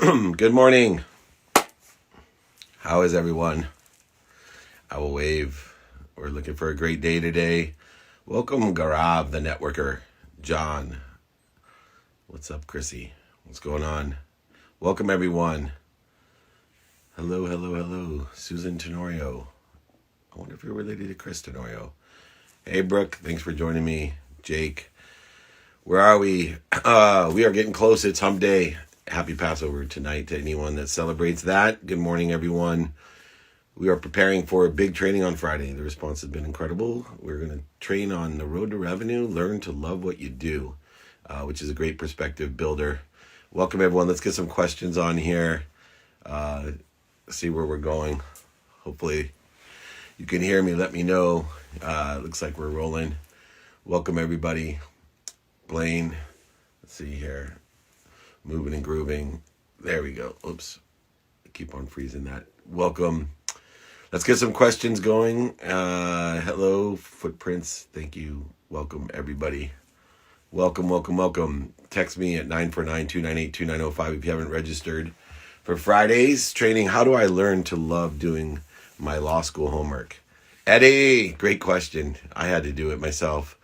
Good morning. How is everyone? I will wave. We're looking for a great day today. Welcome, Garav, the networker. John. What's up, Chrissy? What's going on? Welcome, everyone. Hello, hello, hello. Susan Tenorio. I wonder if you're related to Chris Tenorio. Hey, Brooke. Thanks for joining me. Jake. Where are we? We are getting close. It's hump day. Happy Passover tonight to anyone that celebrates that. Good morning, everyone. We are preparing for a big training on Friday. The response has been incredible. We're going to train on the road to revenue, learn to love what you do, which is a great perspective builder. Welcome, everyone. Let's get some questions on here. See where we're going. Hopefully you can hear me. Let me know. Looks like we're rolling. Welcome, everybody. Blayne. Let's see here. Moving and grooving. There we go. Oops. I keep on freezing that. Welcome. Let's get some questions going. Hello, Footprints. Thank you. Welcome, everybody. Welcome, welcome, welcome. Text me at 949-298-2905 if you haven't registered for Friday's training. How do I learn to love doing my law school homework? Eddie, great question. I had to do it myself.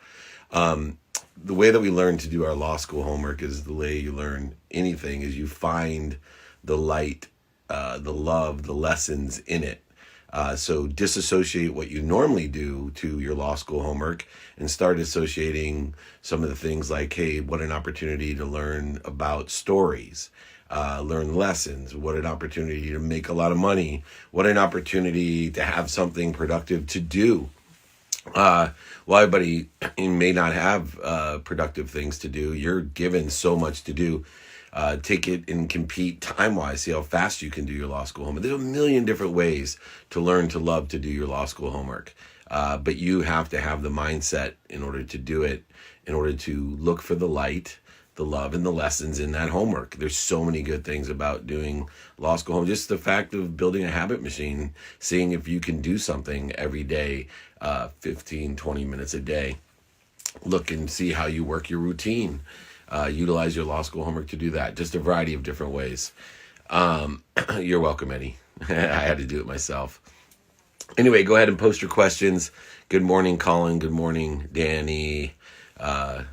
The way that we learn to do our law school homework is the way you learn anything, is you find the light, the love, the lessons in it. So disassociate what you normally do to your law school homework and start associating some of the things like, hey, what an opportunity to learn about stories, learn lessons, what an opportunity to make a lot of money, what an opportunity to have something productive to do. Well, everybody may not have productive things to do. You're given so much to do. Take it and compete timewise. See how fast you can do your law school homework. There's a million different ways to learn to love to do your law school homework. But you have to have the mindset in order to do it, in order to look for the light, the love, and the lessons in that homework. There's so many good things about doing law school homework. Just the fact of building a habit machine, seeing if you can do something every day, 15, 20 minutes a day. Look and see how you work your routine. Utilize your law school homework to do that. Just a variety of different ways. You're welcome, Eddie. I had to do it myself. Anyway, go ahead and post your questions. Good morning, Colin. Good morning, Danny.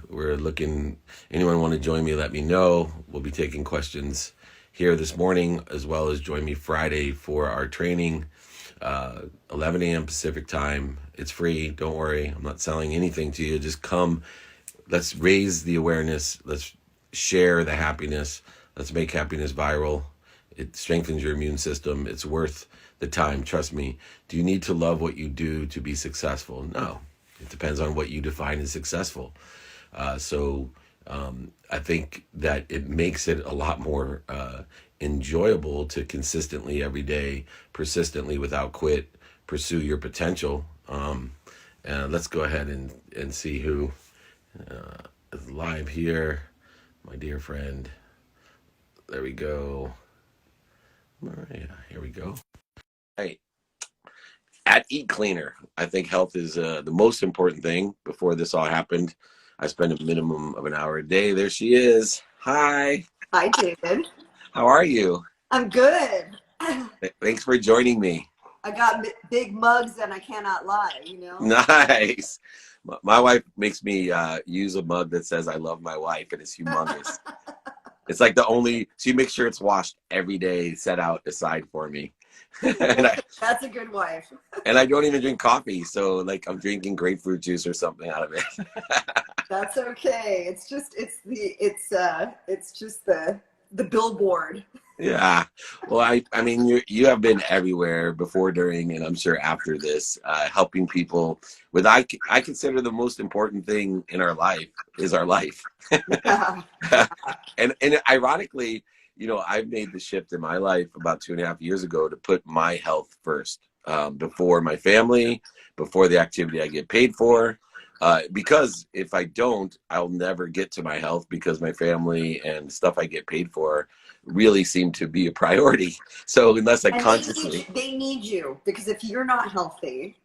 We're looking, anyone want to join me, let me know. We'll be taking questions here this morning, as well as join me Friday for our training, 11 a.m. Pacific time. It's free. Don't worry. I'm not selling anything to you. Just come. Let's raise the awareness. Let's share the happiness. Let's make happiness viral. It strengthens your immune system. It's worth the time. Trust me. Do you need to love what you do to be successful? No. It depends on what you define as successful. So I think that it makes it a lot more enjoyable to consistently every day, persistently without quit, pursue your potential. Let's go ahead and see who is live here. My dear friend. There we go. All right, here we go. Hey. At Eat Cleaner, I think health is the most important thing. Before this all happened, I spend a minimum of an hour a day. There she is. Hi. Hi, David. How are you? I'm good. Thanks for joining me. I got big mugs and I cannot lie, Nice. My wife makes me use a mug that says I love my wife, and it's humongous. It's like she makes sure it's washed every day, set out aside for me. That's a good wife. And I don't even drink coffee, so like I'm drinking grapefruit juice or something out of it. That's okay. It's just the Billboard. Yeah. Well, I mean, you have been everywhere before, during, and I'm sure after this, helping people with, I consider the most important thing in our life is our life. Yeah. And ironically, I've made the shift in my life about 2.5 years ago to put my health first, before my family, before the activity I get paid for. Because if I don't, I'll never get to my health, because my family and stuff I get paid for really seem to be a priority. So unless I consciously... They need you, because if you're not healthy,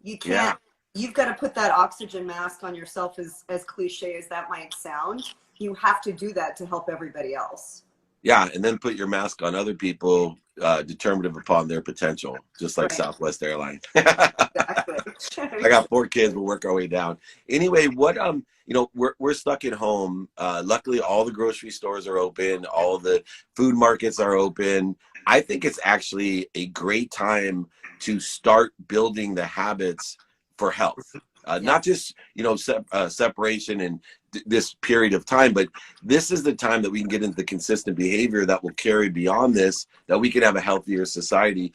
you can't... Yeah. You've got to put that oxygen mask on yourself, as cliche as that might sound. You have to do that to help everybody else. Yeah, and then put your mask on other people, determinative upon their potential, just like Right. Southwest Airlines. Exactly. I got 4 kids. We'll work our way down. Anyway, we're stuck at home. Luckily, all the grocery stores are open. All the food markets are open. I think it's actually a great time to start building the habits for health. Not Yes. just separation and this period of time, but this is the time that we can get into the consistent behavior that will carry beyond this. That we can have a healthier society.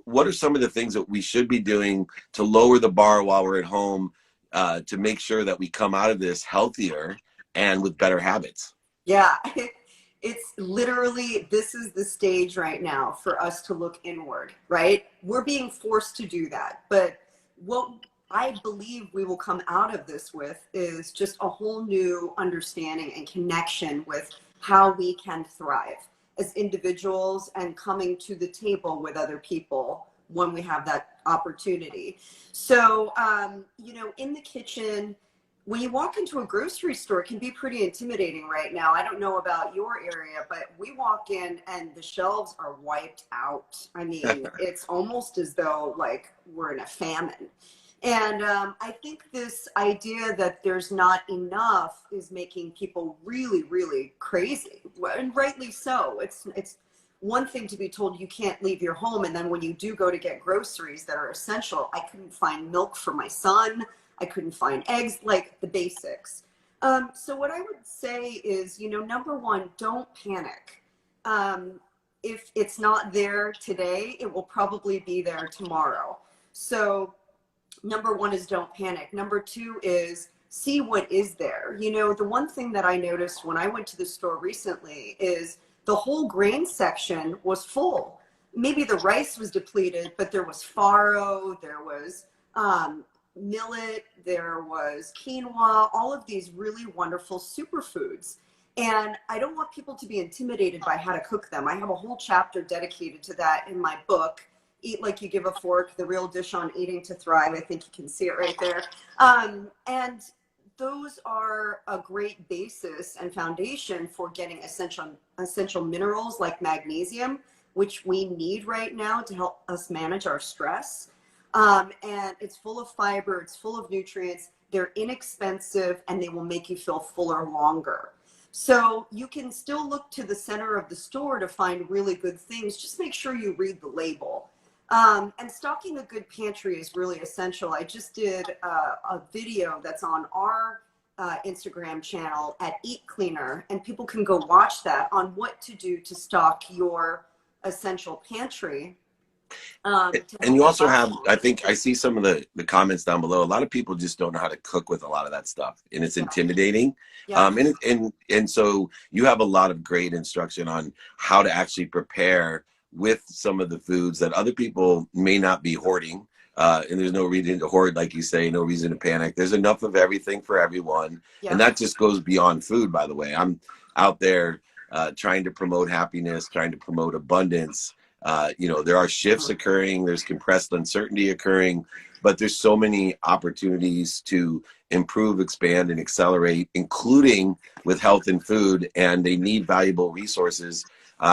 What are some of the things that we should be doing to lower the bar while we're at home, to make sure that we come out of this healthier and with better habits? Yeah. It's literally, this is the stage right now for us to look inward, right? We're being forced to do that. But what I believe we will come out of this with is just a whole new understanding and connection with how we can thrive as individuals and coming to the table with other people when we have that opportunity. So, in the kitchen, when you walk into a grocery store, it can be pretty intimidating right now. I don't know about your area, but we walk in and the shelves are wiped out. I mean, it's almost as though like we're in a famine. And I think this idea that there's not enough is making people really, really crazy, and rightly so. It's one thing to be told you can't leave your home, and then when you do go to get groceries that are essential, I couldn't find milk for my son. I couldn't find eggs, like the basics. So what I would say is, number one, don't panic. If it's not there today, it will probably be there tomorrow. So number one is don't panic. Number two is see what is there. The one thing that I noticed when I went to the store recently is the whole grain section was full. Maybe the rice was depleted, but there was farro, there was millet, there was quinoa, all of these really wonderful superfoods. And I don't want people to be intimidated by how to cook them. I have a whole chapter dedicated to that in my book, Eat Like You Give a Fork, The Real Dish on Eating to Thrive. I think you can see it right there. And those are a great basis and foundation for getting essential minerals like magnesium, which we need right now to help us manage our stress. And it's full of fiber, it's full of nutrients, they're inexpensive, and they will make you feel fuller longer. So you can still look to the center of the store to find really good things. Just make sure you read the label. And stocking a good pantry is really essential. I just did a video that's on our Instagram channel at Eat Cleaner, and people can go watch that on what to do to stock your essential pantry. And you also have, I think I see some of the comments down below. A lot of people just don't know how to cook with a lot of that stuff, and it's intimidating. Yeah. And so you have a lot of great instruction on how to actually prepare with some of the foods that other people may not be hoarding. And there's no reason to hoard, like you say, no reason to panic. There's enough of everything for everyone. Yeah. And that just goes beyond food, by the way. I'm out there trying to promote happiness, trying to promote abundance. There are shifts occurring, there's compressed uncertainty occurring, but there's so many opportunities to improve, expand, and accelerate, including with health and food, and they need valuable resources,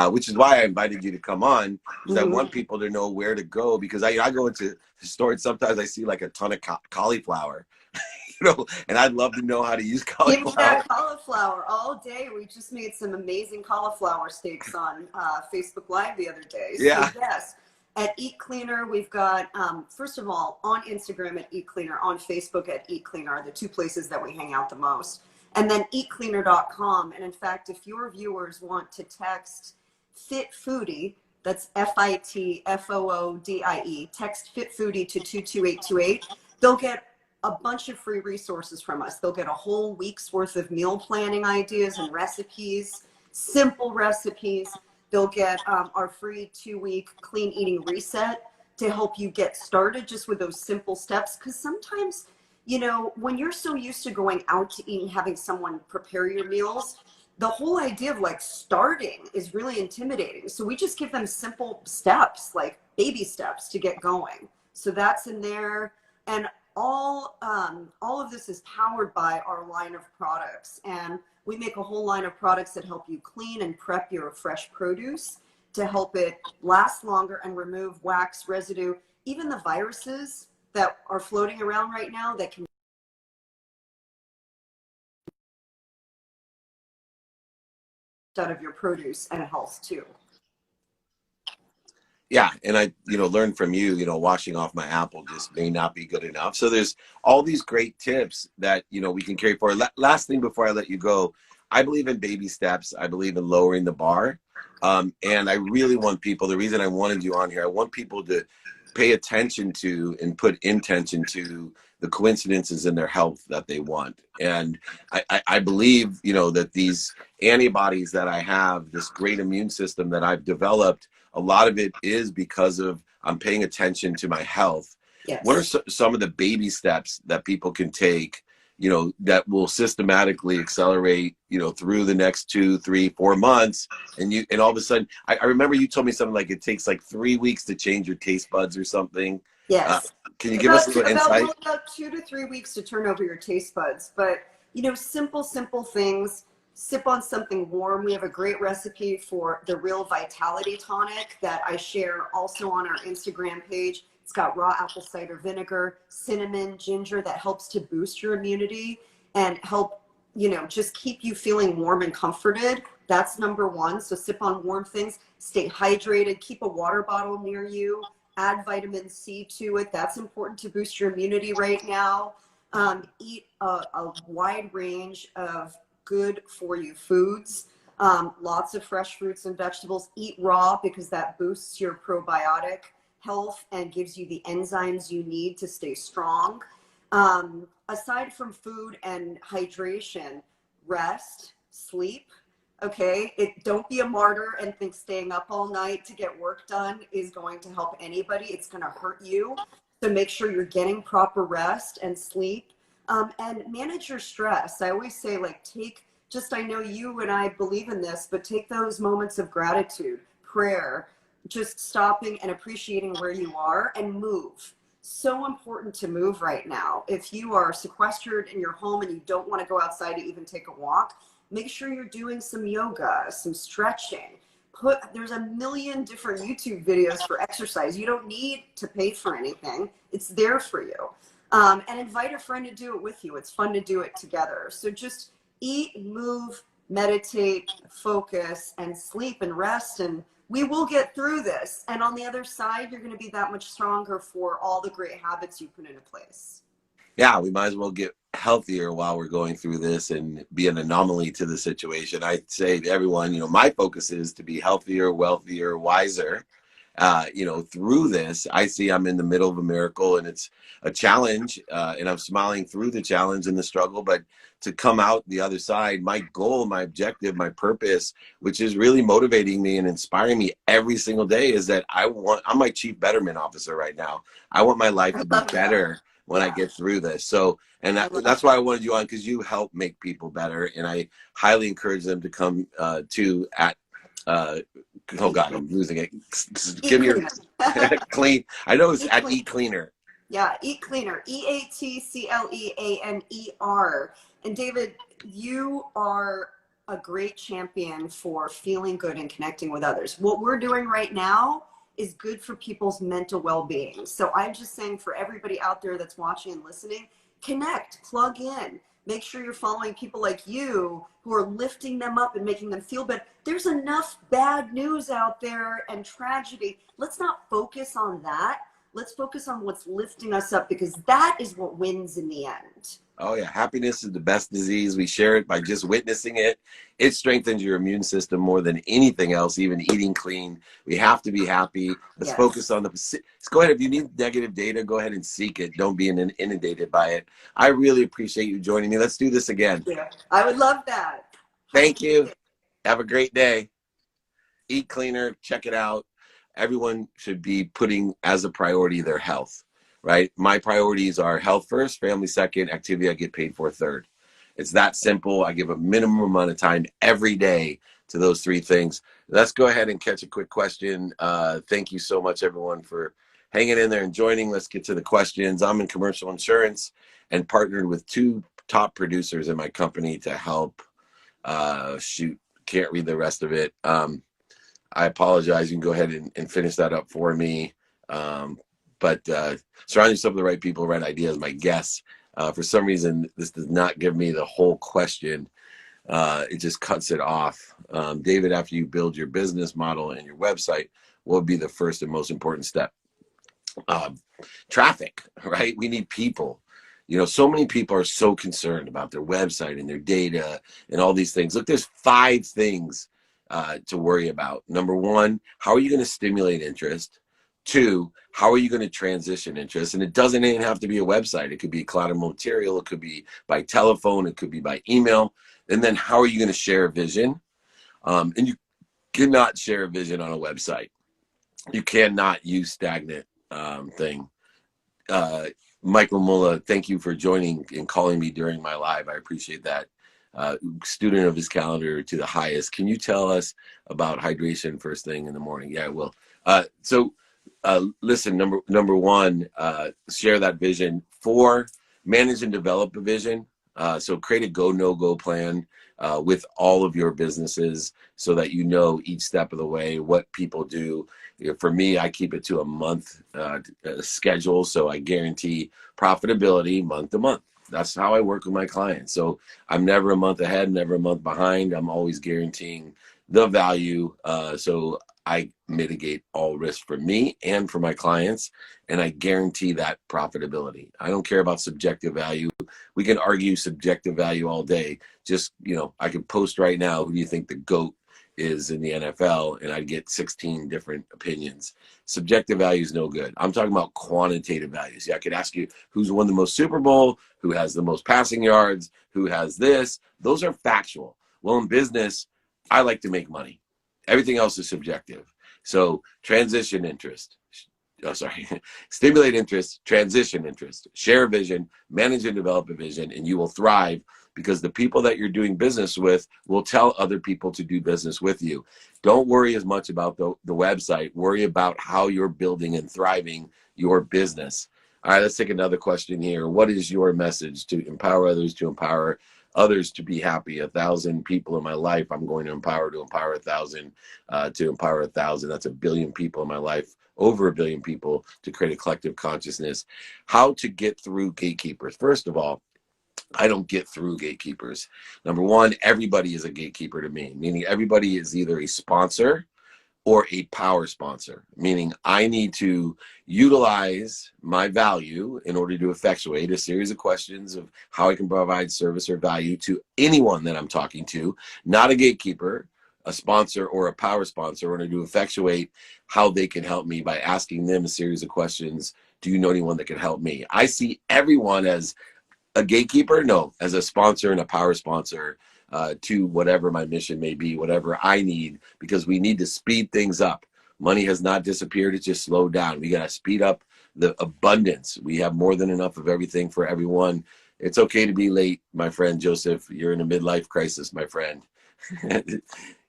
which is why I invited you to come on, because I want people to know where to go, because I go into the store and sometimes I see like a ton of cauliflower, and I'd love to know how to use Give me cauliflower. that cauliflower all day. We just made some amazing cauliflower steaks on Facebook Live the other day. Yeah. So yes, at Eat Cleaner, we've got, first of all, on Instagram at Eat Cleaner, on Facebook at Eat Cleaner are the two places that we hang out the most. And then eatcleaner.com. And in fact, if your viewers want to text Fit Foodie, that's FITFOODIE, text Fit Foodie to 22828, they'll get a bunch of free resources from us. They'll get a whole week's worth of meal planning ideas and recipes, simple recipes. They'll get our free 2-week clean eating reset to help you get started just with those simple steps. Because sometimes, when you're so used to going out to eat and having someone prepare your meals, the whole idea of like starting is really intimidating. So we just give them simple steps, like baby steps to get going. So that's in there. And all of this is powered by our line of products. And We make a whole line of products that help you clean and prep your fresh produce to help it last longer and remove wax, residue, even the viruses that are floating around right now that can out of your produce and health too. Yeah, and I, learned from you, washing off my apple just may not be good enough. So there's all these great tips that, we can carry forward. Last thing before I let you go, I believe in baby steps. I believe in lowering the bar. And I really want people, the reason I wanted you on here, I want people to pay attention to and put intention to the coincidences in their health that they want. And I believe, that these antibodies that I have, this great immune system that I've developed, a lot of it is because of I'm paying attention to my health. Yes. What are some of the baby steps that people can take, that will systematically accelerate, through the next 2, 3, 4 months? And all of a sudden, I remember you told me something like it takes like 3 weeks to change your taste buds or something. Yes. Can you give us a little insight? About 2 to 3 weeks to turn over your taste buds. But, simple things. Sip on something warm. We have a great recipe for the Real Vitality Tonic that I share also on our Instagram page. It's got raw apple cider vinegar, cinnamon, ginger that helps to boost your immunity and help, just keep you feeling warm and comforted. That's number one. So sip on warm things, stay hydrated, keep a water bottle near you, add vitamin C to it. That's important to boost your immunity right now. Eat a wide range of good for you foods, lots of fresh fruits and vegetables. Eat raw because that boosts your probiotic health and gives you the enzymes you need to stay strong. Aside from food and hydration, rest, sleep. Okay, don't be a martyr and think staying up all night to get work done is going to help anybody. It's going to hurt you. So make sure you're getting proper rest and sleep. And manage your stress. I always say, I know you and I believe in this, but take those moments of gratitude, prayer, just stopping and appreciating where you are and move. So important to move right now. If you are sequestered in your home and you don't want to go outside to even take a walk, make sure you're doing some yoga, some stretching. There's a million different YouTube videos for exercise. You don't need to pay for anything. It's there for you. And invite a friend to do it with you. It's fun to do it together. So just eat, move, meditate, focus, and sleep and rest. And we will get through this. And on the other side, you're going to be that much stronger for all the great habits you put into place. Yeah, we might as well get healthier while we're going through this and be an anomaly to the situation. I say to everyone, my focus is to be healthier, wealthier, wiser. Through this, I see I'm in the middle of a miracle, and it's a challenge, and I'm smiling through the challenge and the struggle, but to come out the other side, my goal, my objective, my purpose, which is really motivating me and inspiring me every single day, is that I'm my chief betterment officer right now. I want my life to be better when I get through this. So, and that's why I wanted you on, because you help make people better. And I highly encourage them to come oh God, I'm losing it. Give me your clean. I know it's at Eat Cleaner. Yeah, Eat Cleaner, EATCLEANER. And David, you are a great champion for feeling good and connecting with others. What we're doing right now is good for people's mental well-being. So I'm just saying, for everybody out there that's watching and listening, connect, plug in. Make sure you're following people like you who are lifting them up and making them feel better. There's enough bad news out there and tragedy. Let's not focus on that. Let's focus on what's lifting us up, because that is what wins in the end. Oh yeah, happiness is the best disease. We share it by just witnessing it. It strengthens your immune system more than anything else, even eating clean. We have to be happy. Let's focus on let's go ahead. If you need negative data, go ahead and seek it. Don't be inundated by it. I really appreciate you joining me. Let's do this again. Yeah, I would love that. Thank you. Have a great day. Eat Cleaner. Check it out. Everyone should be putting as a priority their health. Right? My priorities are health first, family second, activity I get paid for third. It's that simple. I give a minimum amount of time every day to those three things. Let's go ahead and catch a quick question. Thank you so much, everyone, for hanging in there and joining. Let's get to the questions. I'm in commercial insurance and partnered with 2 top producers in my company to help Shoot, can't read the rest of it. I apologize. You can go ahead and finish that up for me. But surround yourself with the right people, right ideas. My guess, for some reason, this does not give me the whole question. It just cuts it off. David, after you build your business model and your website, what would be the first and most important step? Traffic, right? We need people. You know, so many people are so concerned about their website and their data and all these things. Look, there's 5 things to worry about. Number 1, how are you going to stimulate interest? 2, how are you going to transition interest? And it doesn't even have to be a website. It could be collateral material. It could be by telephone. It could be by email. And then how are you going to share a vision? And you cannot share a vision on a website. You cannot use stagnant thing. Michael Mulla, thank you for joining and calling me during my live. I appreciate that. Student of his calendar to the highest. Can you tell us about hydration first thing in the morning? Yeah, I will. Listen, number 1, share that vision. 4, manage and develop a vision. So create a go, no go plan with all of your businesses so that you know each step of the way, what people do. For me, I keep it to a month schedule, so I guarantee profitability month to month. That's how I work with my clients. So I'm never a month ahead, never a month behind. I'm always guaranteeing the value. So I mitigate all risk for me and for my clients, and I guarantee that profitability. I don't care about subjective value. We can argue subjective value all day. Just, you know, I can post right now, who do you think the GOAT is in the NFL, and I'd get 16 different opinions. Subjective value is no good. I'm talking about quantitative values. Yeah, I could ask you who's won the most Super Bowl, who has the most passing yards, who has this. Those are factual. Well, in business, I like to make money. Everything else is subjective. So transition interest. Stimulate interest, transition interest, share a vision, manage and develop a vision, and you will thrive because the people that you're doing business with will tell other people to do business with you. Don't worry as much about the website. Worry about how you're building and thriving your business. All right, let's take another question here. What is your message to empower others, to empower others to be happy? 1,000 people in my life I'm going to empower 1,000, to empower 1,000. That's 1 billion people in my life. Over 1 billion people to create a collective consciousness. How to get through gatekeepers. First of all, I don't get through gatekeepers. Number 1, everybody is a gatekeeper to me, meaning everybody is either a sponsor or a power sponsor, meaning I need to utilize my value in order to effectuate a series of questions of how I can provide service or value to anyone that I'm talking to, not a gatekeeper, a sponsor or a power sponsor, in order to effectuate how they can help me by asking them a series of questions. Do you know anyone that can help me? I see everyone as a gatekeeper, no, as a sponsor and a power sponsor to whatever my mission may be, whatever I need, because we need to speed things up. Money has not disappeared, it's just slowed down. We got to speed up the abundance. We have more than enough of everything for everyone. It's okay to be late, my friend Joseph. You're in a midlife crisis, my friend.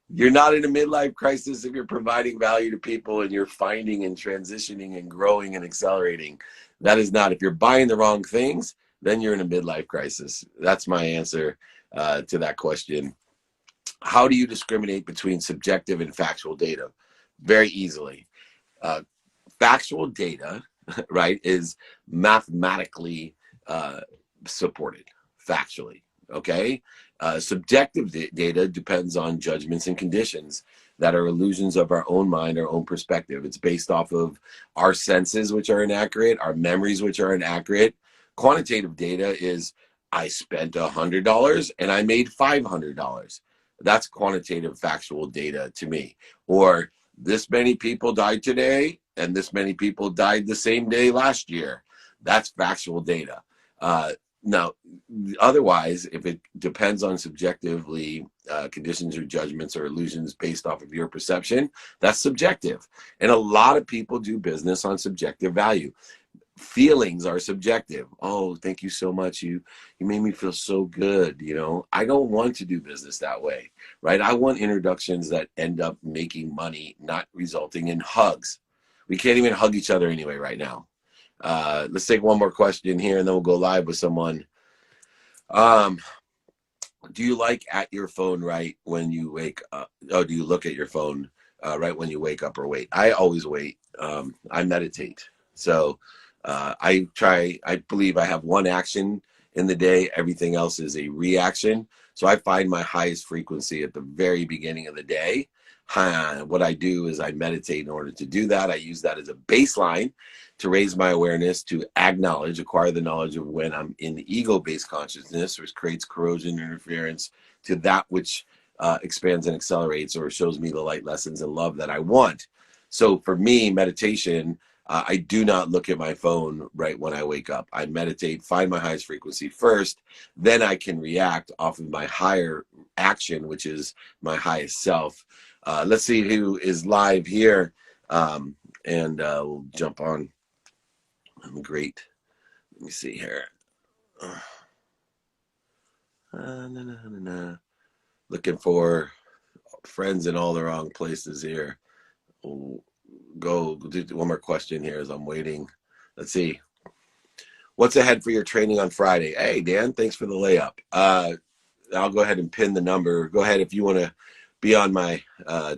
You're not in a midlife crisis if you're providing value to people and you're finding and transitioning and growing and accelerating. That is not. If you're buying the wrong things, then you're in a midlife crisis. That's my answer to that question. How do you discriminate between subjective and factual data? Very easily. Factual data, right, is mathematically supported factually, okay? Subjective data depends on judgments and conditions that are illusions of our own mind, our own perspective. It's based off of our senses, which are inaccurate, our memories, which are inaccurate. Quantitative data is I spent $100 and I made $500. That's quantitative factual data to me. Or this many people died today and this many people died the same day last year. That's factual data. Now, otherwise, if it depends on subjectively conditions or judgments or illusions based off of your perception, that's subjective. And a lot of people do business on subjective value. Feelings are subjective. Oh, thank you so much. You made me feel so good. You know, I don't want to do business that way, right? I want introductions that end up making money, not resulting in hugs. We can't even hug each other anyway right now. Let's take one more question here and then we'll go live with someone. Do you like at your phone right when you wake up? Oh, do you look at your phone right when you wake up or wait? I always wait. I meditate. So I believe I have one action in the day. Everything else is a reaction. So I find my highest frequency at the very beginning of the day. What I do is I meditate in order to do that. I use that as a baseline to raise my awareness, to acknowledge, acquire the knowledge of when I'm in ego-based consciousness, which creates corrosion interference to that which expands and accelerates or shows me the light lessons and love that I want. So for me, meditation, I do not look at my phone right when I wake up. I meditate, find my highest frequency first, then I can react off of my higher action, which is my highest self. Let's see who is live here, and we'll jump on. I'm great. Let me see here. Looking for friends in all the wrong places here. We'll go do one more question here as I'm waiting. Let's see. What's ahead for your training on Friday? Hey, Dan, thanks for the layup. I'll go ahead and pin the number. Go ahead if you want to be on my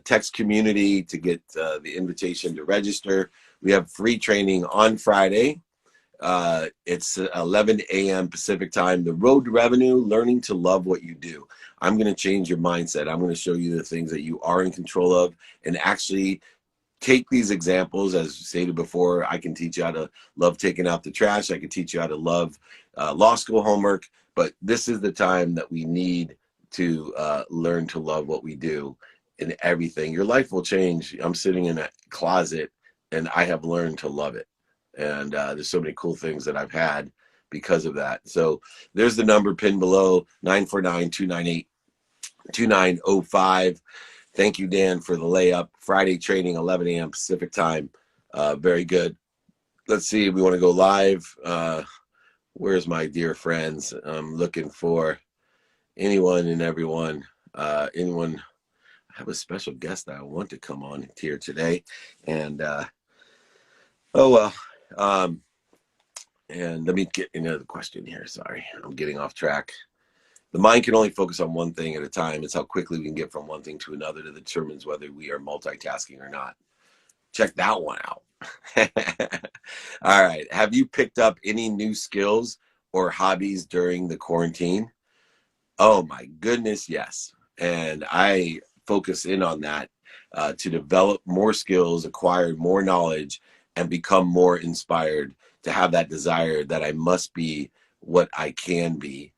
text community to get the invitation to register. We have free training on Friday. It's 11 a.m. Pacific time. The road to revenue, learning to love what you do. I'm going to change your mindset. I'm going to show you the things that you are in control of and actually take these examples. As stated before, I can teach you how to love taking out the trash. I can teach you how to love law school homework. But this is the time that we need to learn to love what we do in everything. Your life will change. I'm sitting in a closet and I have learned to love it. And there's so many cool things that I've had because of that. So there's the number pinned below, 949-298-2905. Thank you, Dan, for the layup. Friday training, 11 a.m. Pacific time. Very good. Let's see. We want to go live. Where's my dear friends? I'm looking for anyone and everyone. Anyone. I have a special guest that I want to come on here today. And, oh, well. And let me get into the question here. Sorry, I'm getting off track. The mind can only focus on one thing at a time. It's how quickly we can get from one thing to another that determines whether we are multitasking or not. Check that one out. All right. Have you picked up any new skills or hobbies during the quarantine? Oh my goodness, yes. And I focus in on that to develop more skills, acquire more knowledge, and become more inspired to have that desire that I must be what I can be.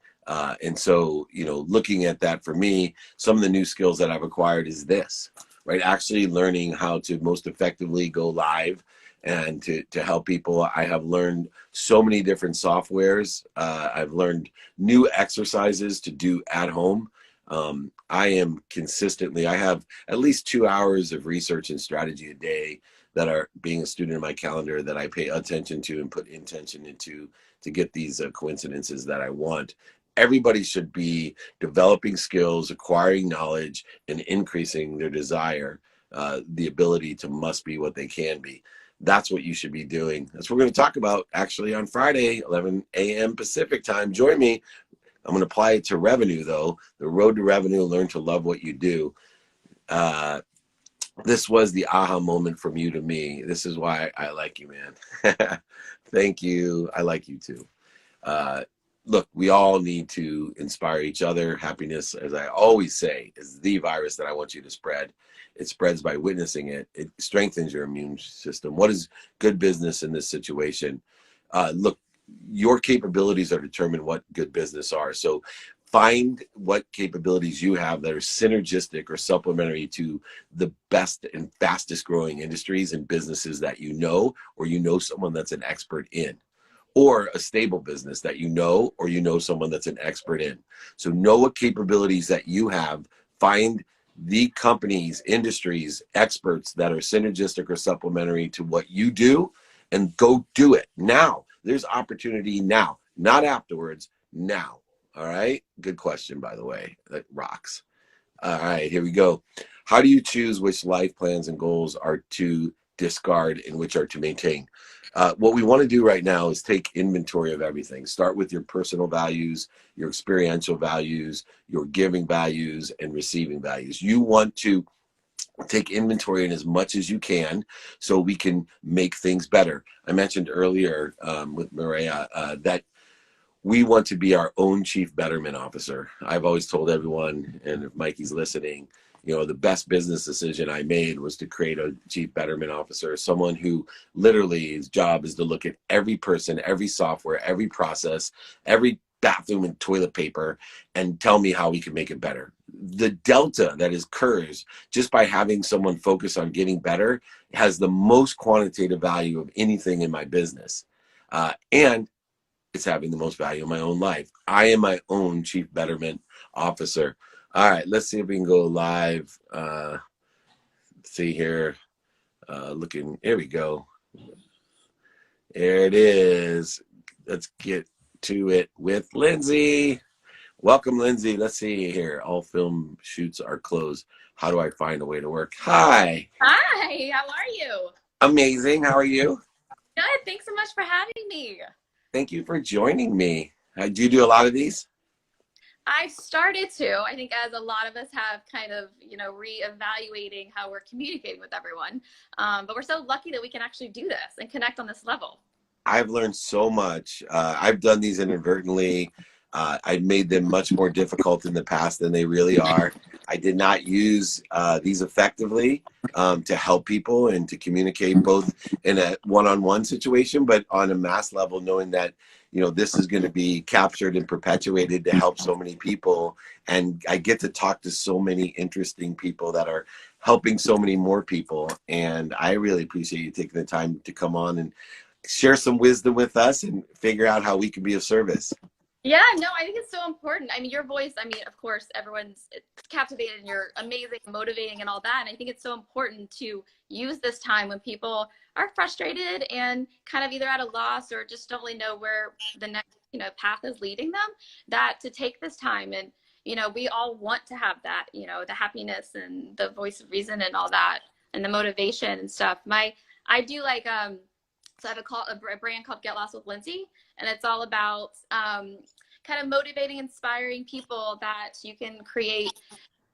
And so, looking at that for me, some of the new skills that I've acquired is this, right? Actually learning how to most effectively go live and to help people. I have learned so many different softwares. I've learned new exercises to do at home. I have at least 2 hours of research and strategy a day that are being a student in my calendar that I pay attention to and put intention into to get these coincidences that I want. Everybody should be developing skills, acquiring knowledge, and increasing their desire, the ability to must be what they can be. That's what you should be doing. That's what we're going to talk about actually on Friday, 11 a.m. Pacific time. Join me. I'm going to apply it to revenue, though. The road to revenue, learn to love what you do. This was the aha moment from you to me. This is why I like you, man. Thank you. I like you too. Look, we all need to inspire each other. Happiness, as I always say, is the virus that I want you to spread. It spreads by witnessing it. It strengthens your immune system. What is good business in this situation? Look, your capabilities are determined what good business are. So find what capabilities you have that are synergistic or supplementary to the best and fastest growing industries and businesses that or someone that's an expert in, or a stable business that or someone that's an expert in. So know what capabilities that you have, find the companies, industries, experts that are synergistic or supplementary to what you do, and go do it now. There's opportunity now, not afterwards, now. All right. Good question, by the way. That rocks. All right, here we go. How do you choose which life plans and goals are to discard and which are to maintain. What we want to do right now is take inventory of everything. Start with your personal values, your experiential values, your giving values, and receiving values. You want to take inventory in as much as you can so we can make things better. I mentioned earlier with Maria that we want to be our own chief betterment officer. I've always told everyone, and if Mikey's listening, you know, the best business decision I made was to create a chief betterment officer, someone who literally his job is to look at every person, every software, every process, every bathroom and toilet paper and tell me how we can make it better. The delta that occurs just by having someone focus on getting better has the most quantitative value of anything in my business. And it's having the most value in my own life. I am my own chief betterment officer. All right, let's see if we can go live. See here, looking, here we go. There it is. Let's get to it with Lindsay. Welcome, Lindsay. Let's see here. All film shoots are closed. How do I find a way to work? Hi. Hi, how are you? Amazing. How are you? Good. Thanks so much for having me. Thank you for joining me. Do you do a lot of these? I've started to. I think as a lot of us have kind of, reevaluating how we're communicating with everyone. But we're so lucky that we can actually do this and connect on this level. I've learned so much. I've done these inadvertently. I've made them much more difficult in the past than they really are. I did not use these effectively to help people and to communicate both in a one-on-one situation, but on a mass level, knowing that, you know, this is going to be captured and perpetuated to help so many people. And I get to talk to so many interesting people that are helping so many more people. And I really appreciate you taking the time to come on and share some wisdom with us and figure out how we can be of service. Yeah, no, I think it's so important. I mean, your voice, of course, everyone's captivated and you're amazing, motivating and all that. And I think it's so important to use this time when people are frustrated and kind of either at a loss or just don't really know where the next, path is leading them, that to take this time and, we all want to have that, the happiness and the voice of reason and all that and the motivation and stuff. I do like, so I have a brand called Get Lost with Lindsay, and it's all about kind of motivating, inspiring people that you can create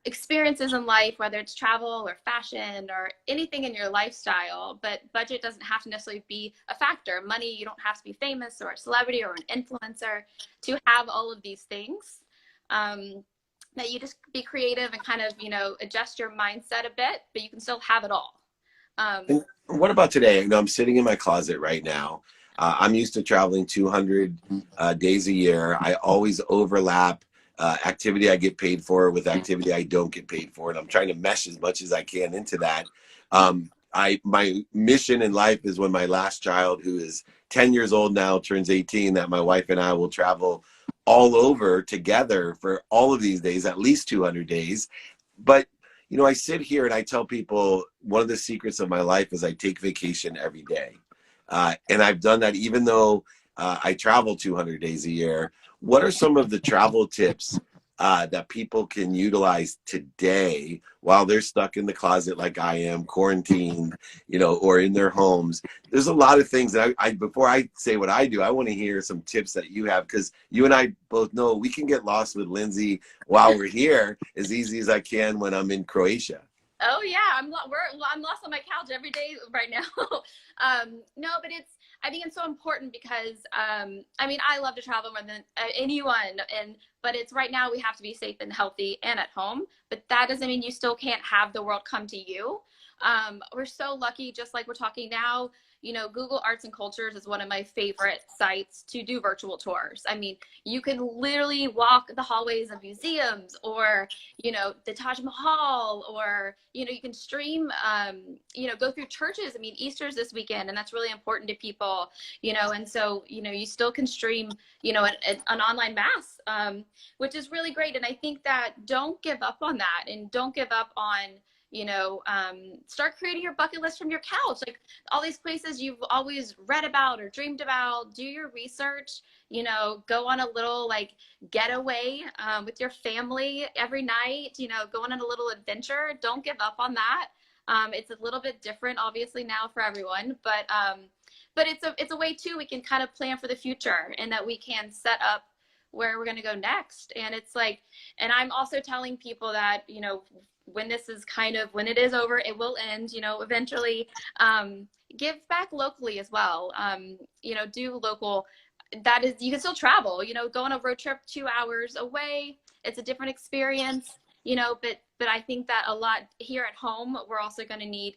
experiences in life, whether it's travel or fashion or anything in your lifestyle. But budget doesn't have to necessarily be a factor. Money, you don't have to be famous or a celebrity or an influencer to have all of these things. That you just be creative and kind of, adjust your mindset a bit, but you can still have it all. What about today? I'm sitting in my closet right now. I'm used to traveling 200 days a year. I always overlap activity I get paid for with activity I don't get paid for, and I'm trying to mesh as much as I can into that. My mission in life is when my last child, who is 10 years old now, turns 18, that my wife and I will travel all over together for all of these days, at least 200 days. But I sit here and I tell people one of the secrets of my life is I take vacation every day. And I've done that even though I travel 200 days a year. What are some of the travel tips that people can utilize today while they're stuck in the closet like I am, quarantined, or in their homes? There's a lot of things that before I say what I do, I want to hear some tips that you have, because you and I both know we can get lost with Lindsay while we're here as easy as I can when I'm in Croatia. Oh yeah, I'm lost on my couch every day right now. No, but I think it's so important because I love to travel more than anyone, but it's right now we have to be safe and healthy and at home. But that doesn't mean you still can't have the world come to you. We're so lucky, just like we're talking now. Google Arts and Cultures is one of my favorite sites to do virtual tours. You can literally walk the hallways of museums or, the Taj Mahal, or, you can stream, go through churches. Easter's this weekend, and that's really important to people, and so, you still can stream, an online mass, which is really great. And I think that don't give up on that, and don't give up on, start creating your bucket list from your couch, like all these places you've always read about or dreamed about. Do your research, go on a little getaway with your family every night, go on a little adventure. Don't give up on that. It's a little bit different, obviously, now for everyone, but it's a way too we can kind of plan for the future, and that we can set up where we're going to go next. And it's like, and I'm also telling people that, you know, when this is when it is over, it will end, you know, eventually. Give back locally as well. You know, do local. That is, you can still travel, you know, go on a road trip 2 hours away. It's a different experience, you know, but I think that a lot here at home, we're also going to need,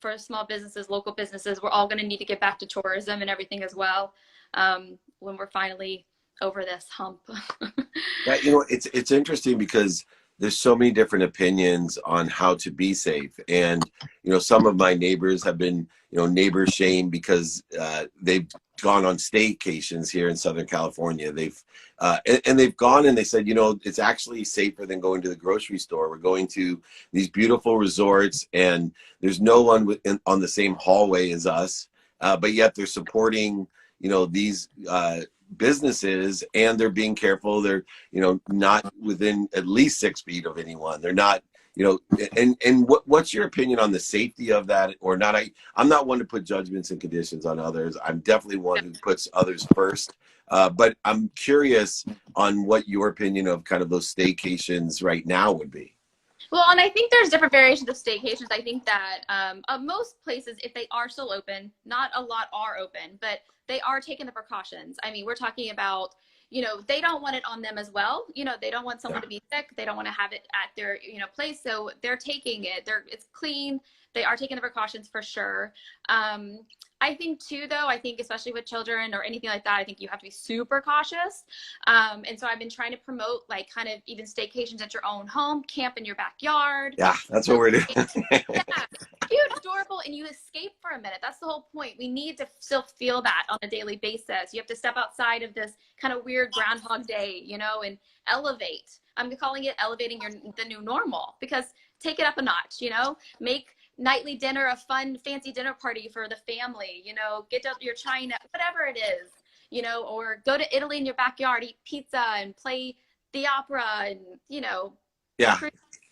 for small businesses, local businesses, we're all going to need to get back to tourism and everything as well, when we're finally over this hump. Yeah, you know, it's interesting because there's so many different opinions on how to be safe. And, you know, some of my neighbors have been, you know, neighbor shamed because they've gone on staycations here in Southern California. They've and they've gone and they said, you know, it's actually safer than going to the grocery store. We're going to these beautiful resorts and there's no one on the same hallway as us, but yet they're supporting, you know, these businesses, and they're being careful. They're, you know, not within at least 6 feet of anyone. They're not, you know, and what's your opinion on the safety of that or not? I'm not one to put judgments and conditions on others. I'm definitely one who puts others first. But I'm curious on what your opinion of kind of those staycations right now would be. Well, and I think there's different variations of staycations. I think that most places, if they are still open, not a lot are open, but they are taking the precautions. I mean, we're talking about, you know, they don't want it on them as well. You know, they don't want someone to be sick. They don't want to have it at their, you know, place. So they're taking it. It's clean. They are taking the precautions for sure. I think too, though, I think especially with children or anything like that, I think you have to be super cautious. And so I've been trying to promote like kind of even staycations at your own home, camp in your backyard. Yeah, that's what we're doing. Yeah, cute, adorable, and you escape for a minute. That's the whole point. We need to still feel that on a daily basis. You have to step outside of this kind of weird Groundhog Day, you know, and elevate. I'm calling it elevating the new normal, because take it up a notch, you know, make nightly dinner a fun, fancy dinner party for the family, you know, get out your china, whatever it is, you know, or go to Italy in your backyard, eat pizza and play the opera and, you know, yeah,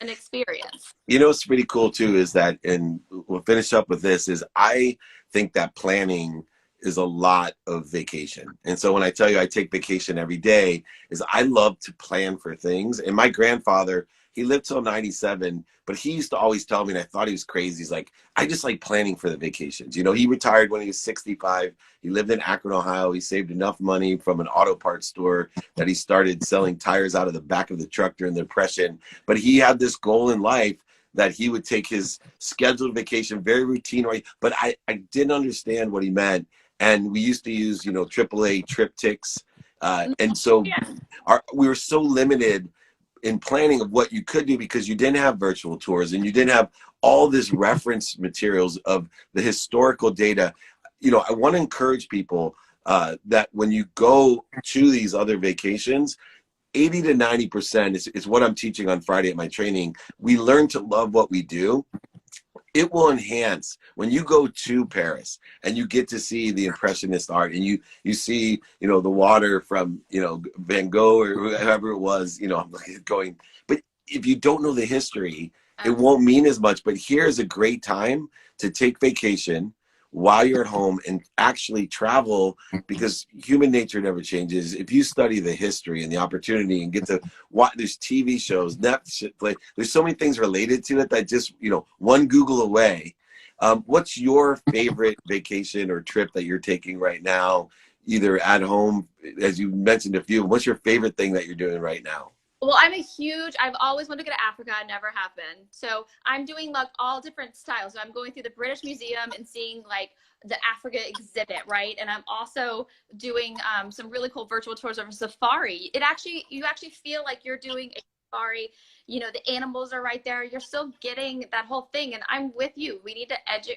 an experience. You know, what's pretty cool too is that, and we'll finish up with this, is I think that planning is a lot of vacation. And so when I tell you I take vacation every day, is I love to plan for things. And my grandfather, he lived till 97, but he used to always tell me, and I thought he was crazy, he's like, I just like planning for the vacations. You know, he retired when he was 65. He lived in Akron, Ohio. He saved enough money from an auto parts store that he started selling tires out of the back of the truck during the Depression. But he had this goal in life that he would take his scheduled vacation, very routine, right? But I didn't understand what he meant. And we used to use, you know, AAA triptychs. And so we were so limited in planning of what you could do because you didn't have virtual tours and you didn't have all this reference materials of the historical data. You know, I want to encourage people that when you go to these other vacations, 80 to 90% is what I'm teaching on Friday at my training. We learn to love what we do. It will enhance when you go to Paris and you get to see the Impressionist art and you see, you know, the water from, you know, Van Gogh or whoever it was, you know, going. But if you don't know the history, it won't mean as much. But here's a great time to take vacation while you're at home and actually travel, because human nature never changes. If you study the history and the opportunity and get to watch, there's TV shows, Netflix, there's so many things related to it that just, you know, one Google away. What's your favorite vacation or trip that you're taking right now, either at home, as you mentioned a few? What's your favorite thing that you're doing right now? Well, I've always wanted to go to Africa. I never have been. So I'm doing like all different styles. So I'm going through the British Museum and seeing like the Africa exhibit, right? And I'm also doing some really cool virtual tours of a safari. You actually feel like you're doing a safari. You know, the animals are right there. You're still getting that whole thing. And I'm with you. We need to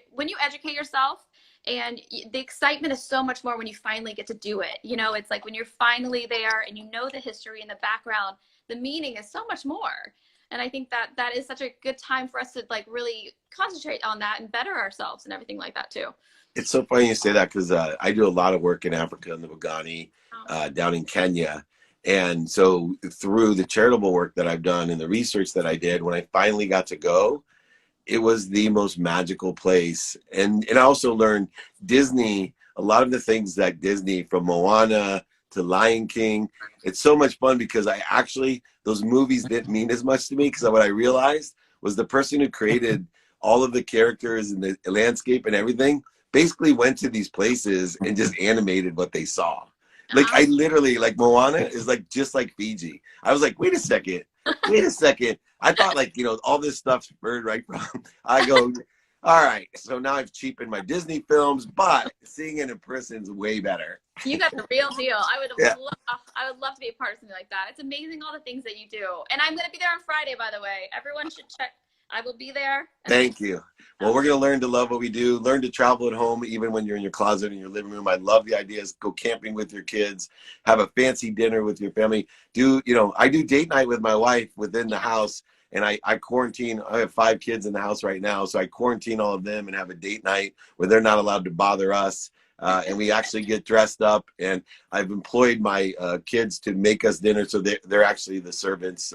when you educate yourself, and the excitement is so much more when you finally get to do it. You know, it's like when you're finally there and you know the history and the background, the meaning is so much more. And I think that is such a good time for us to like really concentrate on that and better ourselves and everything like that too. It's so funny you say that, because I do a lot of work in Africa in the Bugani, down in Kenya. And so through the charitable work that I've done and the research that I did, when I finally got to go, it was the most magical place. And I also learned Disney, a lot of the things that Disney, from Moana to Lion King, it's so much fun because those movies didn't mean as much to me, because what I realized was the person who created all of the characters and the landscape and everything basically went to these places and just animated what they saw. Like, I literally, like, Moana is like just like Fiji. I was like, wait a second. I thought, like, all this stuff's spurred right from. I go, all right. So now I've cheapened my Disney films, but seeing it in person is way better. You got the real deal. I would love to be a part of something like that. It's amazing all the things that you do. And I'm going to be there on Friday, by the way. Everyone should check. I will be there. Thank you. Well, we're going to learn to love what we do, learn to travel at home, even when you're in your closet in your living room. I love the ideas. Go camping with your kids, have a fancy dinner with your family. I do date night with my wife within the house, and I quarantine. I have 5 kids in the house right now, so I quarantine all of them and have a date night where they're not allowed to bother us. And we actually get dressed up, and I've employed my kids to make us dinner, so they're actually the servants.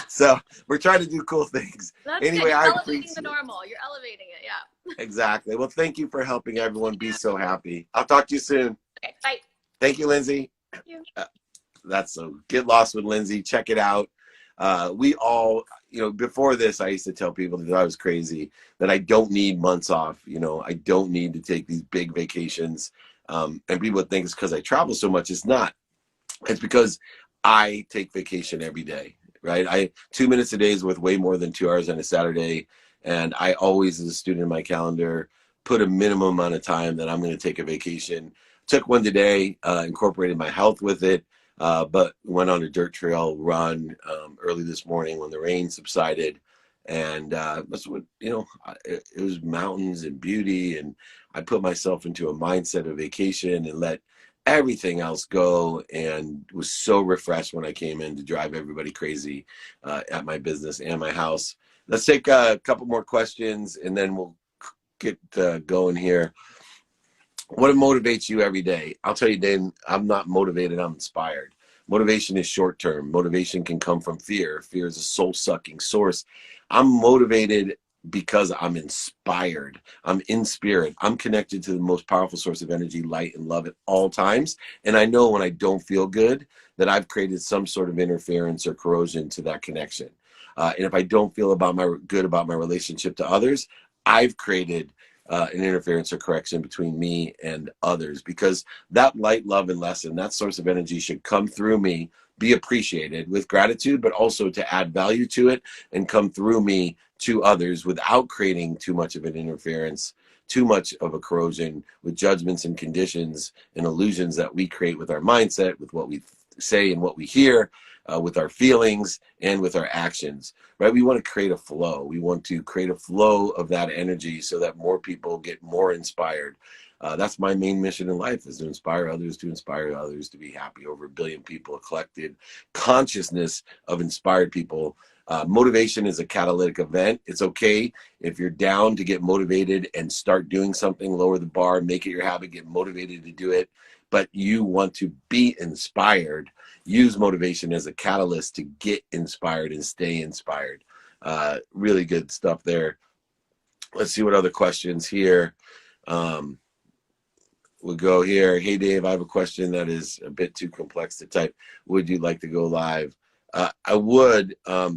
So we're trying to do cool things. That's anyway, good. You're I elevating appreciate the normal. You're elevating it, yeah. Exactly. Well, thank you for helping everyone be so happy. I'll talk to you soon. Okay, bye. Thank you, Lindsay. Thank you. That's so. Get Lost with Lindsay. Check it out. We all, before this, I used to tell people that I was crazy, that I don't need months off. I don't need to take these big vacations. And people would think it's because I travel so much. It's not. It's because I take vacation every day, right? 2 minutes a day is worth way more than 2 hours on a Saturday. And I always, as a student in my calendar, put a minimum amount of time that I'm going to take a vacation. Took one today, incorporated my health with it, but went on a dirt trail run early this morning when the rain subsided. And that's what, it was mountains and beauty. And I put myself into a mindset of vacation and let everything else go, and was so refreshed when I came in to drive everybody crazy at my business and my house. Let's take a couple more questions and then we'll get going here. What motivates you every day? I'll tell you, Dan, I'm not motivated, I'm inspired. Motivation is short term. Motivation can come from fear. Fear is a soul-sucking source. I'm motivated because I'm inspired. I'm in spirit. I'm connected to the most powerful source of energy, light, and love at all times. And I know when I don't feel good that I've created some sort of interference or corrosion to that connection. And if I don't feel good about my relationship to others, I've created an interference or correction between me and others, because that light, love, and lesson, that source of energy should come through me, be appreciated with gratitude, but also to add value to it and come through me to others without creating too much of an interference, too much of a corrosion with judgments and conditions and illusions that we create with our mindset, with what we say and what we hear, with our feelings and with our actions, right? We want to create a flow. We want to create a flow of that energy so that more people get more inspired. That's my main mission in life, is to inspire others to be happy. Over 1 billion people, a collected consciousness of inspired people. Motivation is a catalytic event. It's okay if you're down to get motivated and start doing something, lower the bar, make it your habit, get motivated to do it. But you want to be inspired. Use motivation as a catalyst to get inspired and stay inspired. Really good stuff there. Let's see what other questions here. We'll go here. Hey, Dave, I have a question that is a bit too complex to type. Would you like to go live? I would,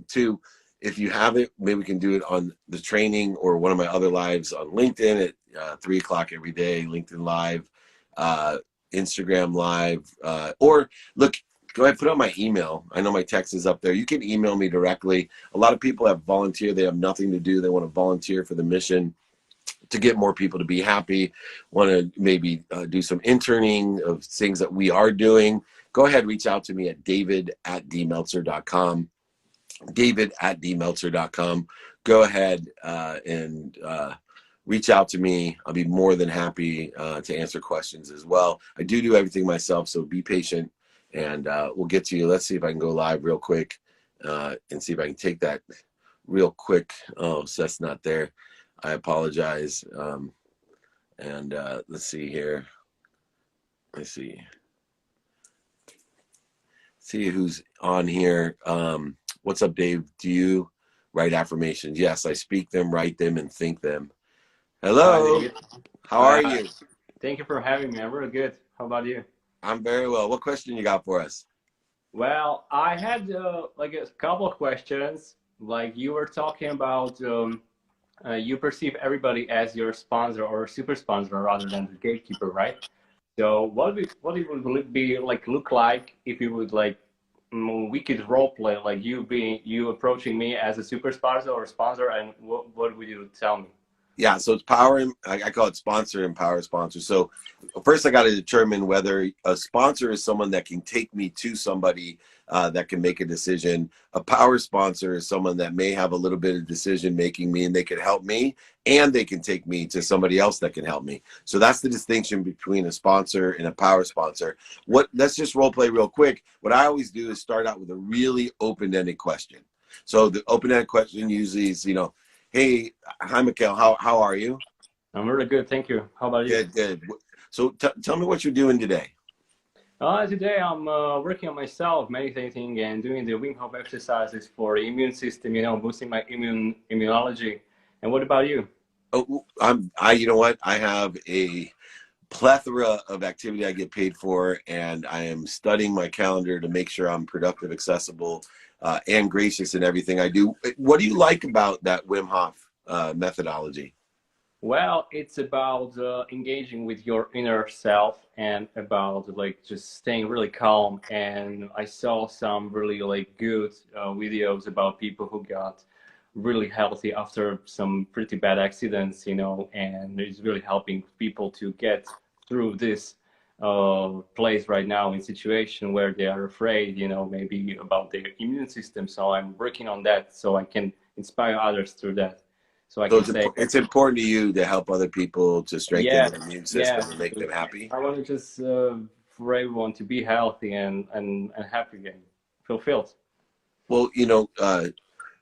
too. If you have it, maybe we can do it on the training or one of my other lives on LinkedIn at 3 o'clock every day, LinkedIn Live, Instagram Live, or look, go ahead, put on my email. I know my text is up there. You can email me directly. A lot of people have volunteered. They have nothing to do. They want to volunteer for the mission to get more people to be happy, want to maybe do some interning of things that we are doing. Go ahead, reach out to me at david@dmeltzer.com. david@dmeltzer.com. Go ahead and reach out to me. I'll be more than happy to answer questions as well. I do everything myself, so be patient, and we'll get to you. Let's see if I can go live real quick and see if I can take that real quick. Oh, Seth's not there. I apologize. And let's see here. Let's see who's on here. What's up, Dave? Do you write affirmations. Yes, I speak them, write them, and think them. Hi, Hello, David. how Hi, are hi. you? Thank you for having me. I'm really good. How about you? I'm very well. What question you got for us? Well, I had like a couple of questions. Like you were talking about, you perceive everybody as your sponsor or super sponsor rather than the gatekeeper, right? So what it would be like look like if you would like we could role play like you approaching me as a super sponsor or sponsor, and what would you tell me? Yeah, so it's power. I call it sponsor and power sponsor. So first, I got to determine whether a sponsor is someone that can take me to somebody that can make a decision. A power sponsor is someone that may have a little bit of decision making me, and they can help me, and they can take me to somebody else that can help me. So that's the distinction between a sponsor and a power sponsor. Let's just role play real quick. What I always do is start out with a really open-ended question. So the open-ended question usually is, hey, hi, Mikhail. How are you? I'm really good, thank you. How about you? Good, good. So tell me what you're doing today. Today I'm working on myself, meditating and doing the hump exercises for the immune system, boosting my immunology. And what about you? Oh, you know what? I have a plethora of activity I get paid for, and I am studying my calendar to make sure I'm productive, accessible, and gracious in everything I do. What do you like about that Wim Hof methodology? Well, it's about engaging with your inner self and about like just staying really calm. And I saw some really like good videos about people who got really healthy after some pretty bad accidents, and it's really helping people to get through this place right now in situation where they are afraid, maybe about their immune system. So I'm working on that so I can inspire others through that. So I So can say, it's important to you to help other people to strengthen yeah, their immune yeah. system and make them happy. I want to just for everyone to be healthy and happy and fulfilled. Well,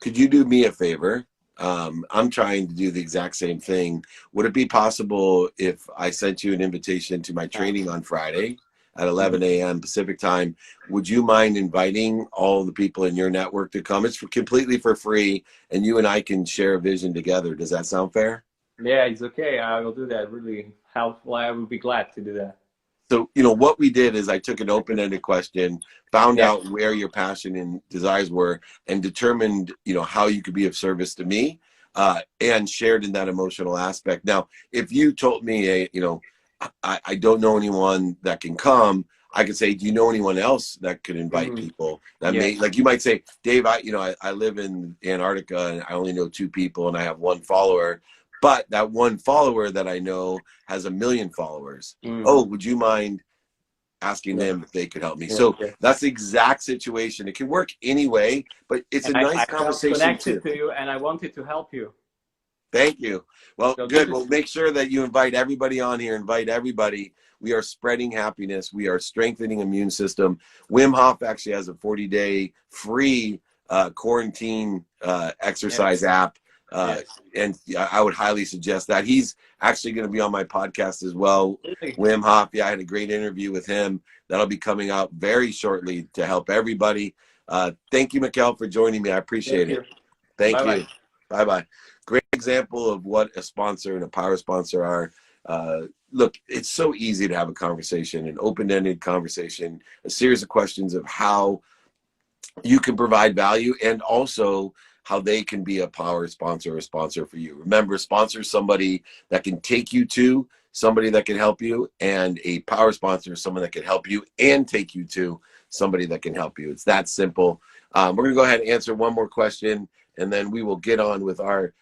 could you do me a favor? I'm trying to do the exact same thing. Would it be possible if I sent you an invitation to my training on Friday at 11 a.m. Pacific time? Would you mind inviting all the people in your network to come? It's completely for free, and you and I can share a vision together. Does that sound fair? Yeah, it's okay. I will do that. Really helpful. I would be glad to do that. So, what we did is I took an open-ended question, found Yeah. out where your passion and desires were, and determined, how you could be of service to me, and shared in that emotional aspect. Now, if you told me, hey, I don't know anyone that can come, I could say, do you know anyone else that could invite people that Yeah. may, like you might say, Dave, I live in Antarctica and I only know 2 people and I have 1 follower, but that 1 follower that I know has 1 million followers. Oh, would you mind asking Yeah. them if they could help me? Yeah. So Yeah. that's the exact situation. It can work anyway, but it's a And nice I felt conversation too. connected to you, and I wanted to help you. Thank you. Well, So this good. is Well, make sure that you invite everybody on here. Invite everybody. We are spreading happiness. We are strengthening immune system. Wim Hof actually has a 40-day free quarantine exercise app. yes. And I would highly suggest that. He's actually going to be on my podcast as well. Really. Wim Hof. Yeah, I had a great interview with him. That'll be coming out very shortly to help everybody. Thank you, Mikkel, for joining me. I appreciate Thank it. you. Thank Bye bye. you. Bye-bye. Great example of what a sponsor and a power sponsor are. Look, it's so easy to have a conversation, an open-ended conversation, a series of questions of how you can provide value and also how they can be a power sponsor or sponsor for you. Remember, sponsor is somebody that can take you to somebody that can help you, and a power sponsor is someone that can help you and take you to somebody that can help you. It's that simple. We're going to go ahead and answer one more question, and then we will get on with our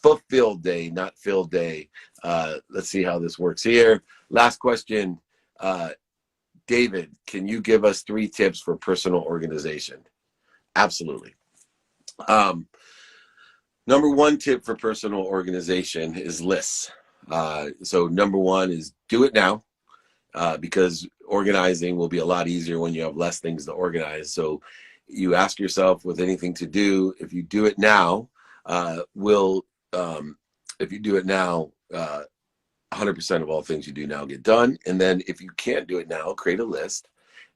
fulfilled day, not filled day. Let's see how this works here. Last question. David, can you give us 3 tips for personal organization? Absolutely. Number 1 tip for personal organization is lists. So number 1 is do it now, because organizing will be a lot easier when you have less things to organize. So you ask yourself with anything to do, if you do it now, if you do it now, 100% of all things you do now get done. And then if you can't do it now, create a list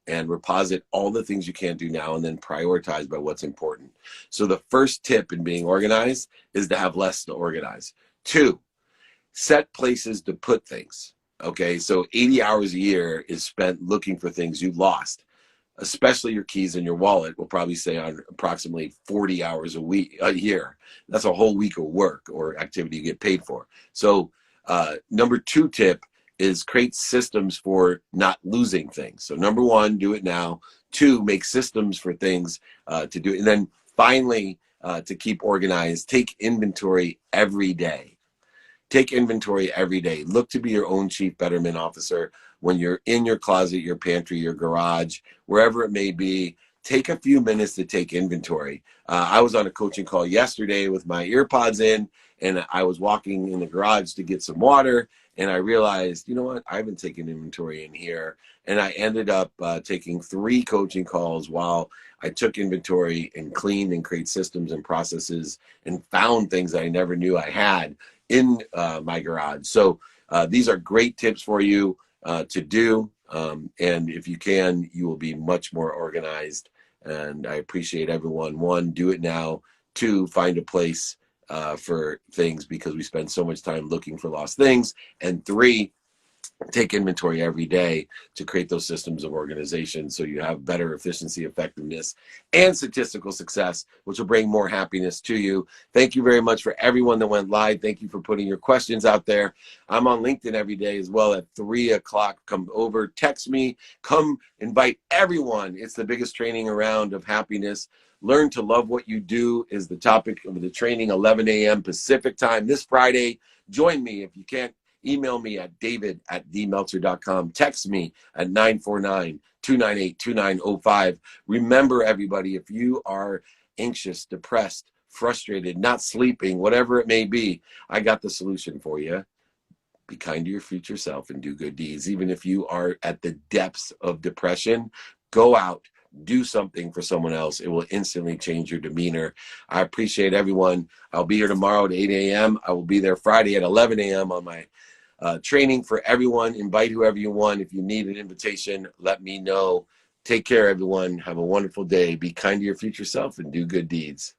and reposit all the things you can't do now and then prioritize by what's important. So the first tip in being organized is to have less to organize. 2, set places to put things. Okay, so 80 hours a year is spent looking for things you lost, especially your keys and your wallet. Will probably say on approximately 40 hours a year. That's a whole week of work or activity you get paid for. So number 2 tip is create systems for not losing things. So number 1, do it now. 2, make systems for things to do it. And then finally, to keep organized, take inventory every day. Take inventory every day. Look to be your own chief betterment officer. When you're in your closet, your pantry, your garage, wherever it may be, take a few minutes to take inventory. I was on a coaching call yesterday with my ear pods in, and I was walking in the garage to get some water, and I realized, you know what, I haven't taken inventory in here. And I ended up taking 3 coaching calls while I took inventory and cleaned and created systems and processes and found things I never knew I had in my garage. So these are great tips for you to do. And if you can, you will be much more organized. And I appreciate everyone. 1, do it now. 2, find a place for things because we spend so much time looking for lost things. And 3, take inventory every day to create those systems of organization so you have better efficiency, effectiveness, and statistical success, which will bring more happiness to you. Thank you very much for everyone that went live. Thank you for putting your questions out there. I'm on LinkedIn every day as well at 3 o'clock. Come over, text me, come invite everyone. It's the biggest training around of happiness. Learn to love what you do is the topic of the training, 11 a.m. Pacific time this Friday. Join me if you can't. Email me at david@dmeltzer.com. Text me at 949-298-2905. Remember, everybody, if you are anxious, depressed, frustrated, not sleeping, whatever it may be, I got the solution for you. Be kind to your future self and do good deeds. Even if you are at the depths of depression, go out, do something for someone else. It will instantly change your demeanor. I appreciate everyone. I'll be here tomorrow at 8 a.m. I will be there Friday at 11 a.m. on my training for everyone. Invite whoever you want. If you need an invitation, let me know. Take care, everyone. Have a wonderful day. Be kind to your future self and do good deeds.